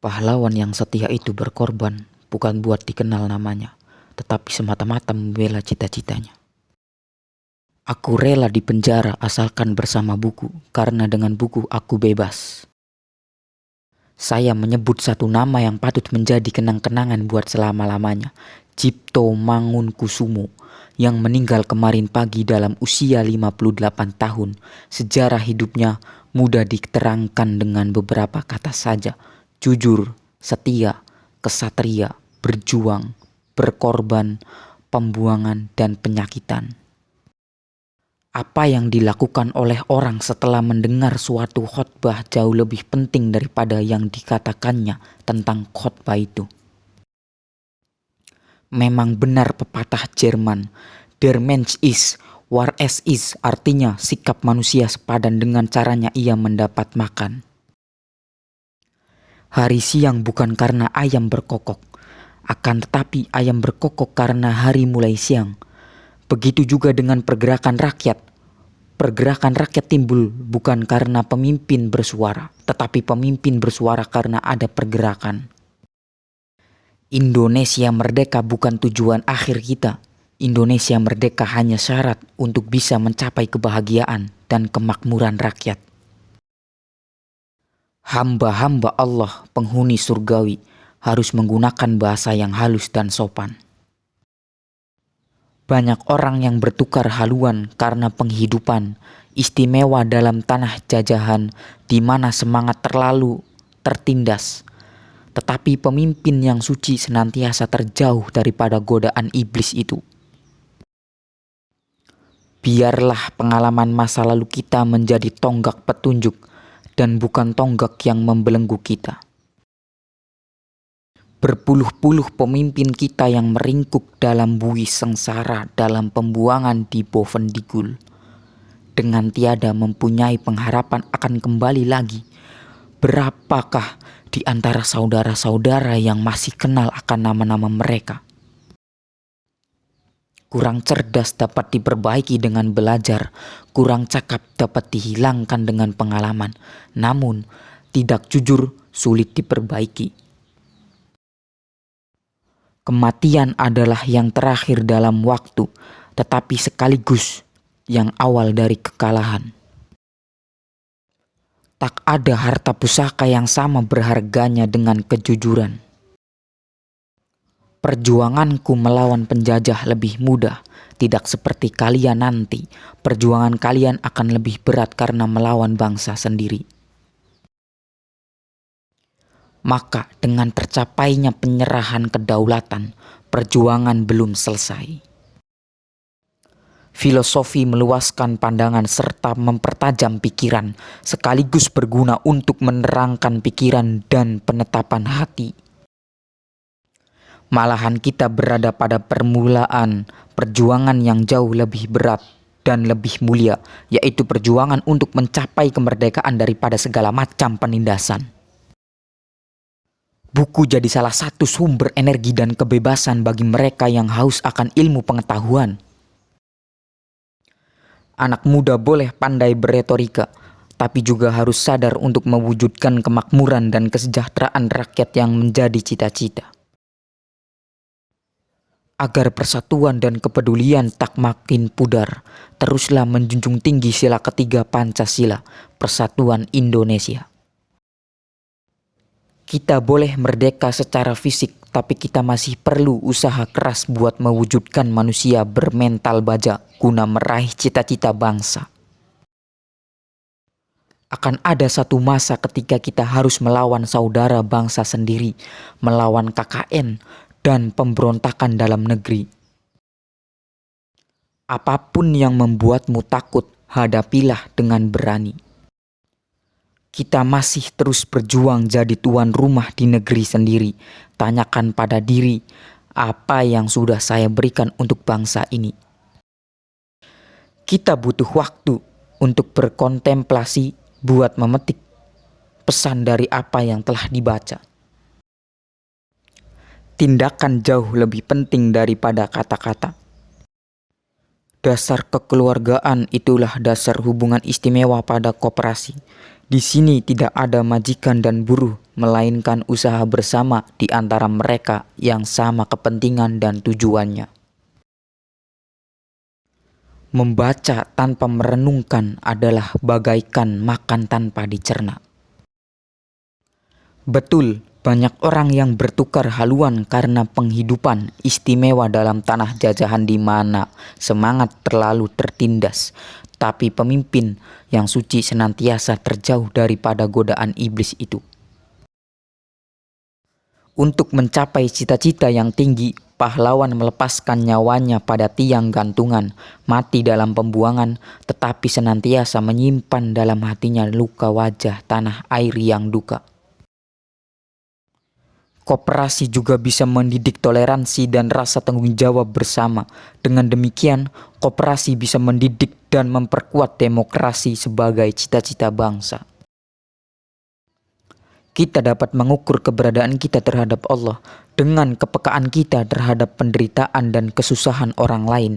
Pahlawan yang setia itu berkorban bukan buat dikenal namanya, tetapi semata-mata membela cita-citanya. Aku rela dipenjara asalkan bersama buku, karena dengan buku aku bebas. Saya menyebut satu nama yang patut menjadi kenang-kenangan buat selama-lamanya, Cipto Mangunkusumo, yang meninggal kemarin pagi dalam usia 58 tahun. Sejarah hidupnya mudah diterangkan dengan beberapa kata saja: jujur, setia, kesatria, berjuang, berkorban, pembuangan, dan penyakitan. Apa yang dilakukan oleh orang setelah mendengar suatu khotbah jauh lebih penting daripada yang dikatakannya tentang khotbah itu. Memang benar pepatah Jerman, der Mensch ist, war es ist, artinya sikap manusia sepadan dengan caranya ia mendapat makan. Hari siang bukan karena ayam berkokok, akan tetapi ayam berkokok karena hari mulai siang. Begitu juga dengan pergerakan rakyat. Pergerakan rakyat timbul bukan karena pemimpin bersuara, tetapi pemimpin bersuara karena ada pergerakan. Indonesia merdeka bukan tujuan akhir kita. Indonesia merdeka hanya syarat untuk bisa mencapai kebahagiaan dan kemakmuran rakyat. Hamba-hamba Allah penghuni surgawi harus menggunakan bahasa yang halus dan sopan. Banyak orang yang bertukar haluan karena penghidupan istimewa dalam tanah jajahan di mana semangat terlalu tertindas. Tetapi pemimpin yang suci senantiasa terjauh daripada godaan iblis itu. Biarlah pengalaman masa lalu kita menjadi tonggak petunjuk dan bukan tonggak yang membelenggu kita. Berpuluh-puluh pemimpin kita yang meringkuk dalam buih sengsara dalam pembuangan di Bovendigul, dengan tiada mempunyai pengharapan akan kembali lagi. Berapakah di antara saudara-saudara yang masih kenal akan nama-nama mereka? Kurang cerdas dapat diperbaiki dengan belajar, kurang cakap dapat dihilangkan dengan pengalaman, namun tidak jujur sulit diperbaiki. Kematian adalah yang terakhir dalam waktu, tetapi sekaligus yang awal dari kekalahan. Tak ada harta pusaka yang sama berharganya dengan kejujuran. Perjuanganku melawan penjajah lebih mudah, tidak seperti kalian nanti. Perjuangan kalian akan lebih berat karena melawan bangsa sendiri. Maka dengan tercapainya penyerahan kedaulatan, perjuangan belum selesai. Filosofi meluaskan pandangan serta mempertajam pikiran, sekaligus berguna untuk menerangkan pikiran dan penetapan hati. Malahan kita berada pada permulaan perjuangan yang jauh lebih berat dan lebih mulia, yaitu perjuangan untuk mencapai kemerdekaan daripada segala macam penindasan. Buku jadi salah satu sumber energi dan kebebasan bagi mereka yang haus akan ilmu pengetahuan. Anak muda boleh pandai beretorika, tapi juga harus sadar untuk mewujudkan kemakmuran dan kesejahteraan rakyat yang menjadi cita-cita. Agar persatuan dan kepedulian tak makin pudar, teruslah menjunjung tinggi sila ketiga Pancasila, Persatuan Indonesia. Kita boleh merdeka secara fisik, tapi kita masih perlu usaha keras buat mewujudkan manusia bermental baja guna meraih cita-cita bangsa. Akan ada satu masa ketika kita harus melawan saudara bangsa sendiri, melawan KKN dan pemberontakan dalam negeri. Apapun yang membuatmu takut, hadapilah dengan berani. Kita masih terus berjuang jadi tuan rumah di negeri sendiri. Tanyakan pada diri, apa yang sudah saya berikan untuk bangsa ini? Kita butuh waktu untuk berkontemplasi, buat memetik pesan dari apa yang telah dibaca. Tindakan jauh lebih penting daripada kata-kata. Dasar kekeluargaan itulah dasar hubungan istimewa pada koperasi. Di sini tidak ada majikan dan buruh, melainkan usaha bersama di antara mereka yang sama kepentingan dan tujuannya. Membaca tanpa merenungkan adalah bagaikan makan tanpa dicerna. Betul, banyak orang yang bertukar haluan karena penghidupan istimewa dalam tanah jajahan di mana semangat terlalu tertindas. Tapi pemimpin yang suci senantiasa terjauh daripada godaan iblis itu. Untuk mencapai cita-cita yang tinggi, pahlawan melepaskan nyawanya pada tiang gantungan, mati dalam pembuangan, tetapi senantiasa menyimpan dalam hatinya luka wajah tanah air yang duka. Koperasi juga bisa mendidik toleransi dan rasa tanggung jawab bersama. Dengan demikian, koperasi bisa mendidik dan memperkuat demokrasi sebagai cita-cita bangsa. Kita dapat mengukur keberadaan kita terhadap Allah dengan kepekaan kita terhadap penderitaan dan kesusahan orang lain.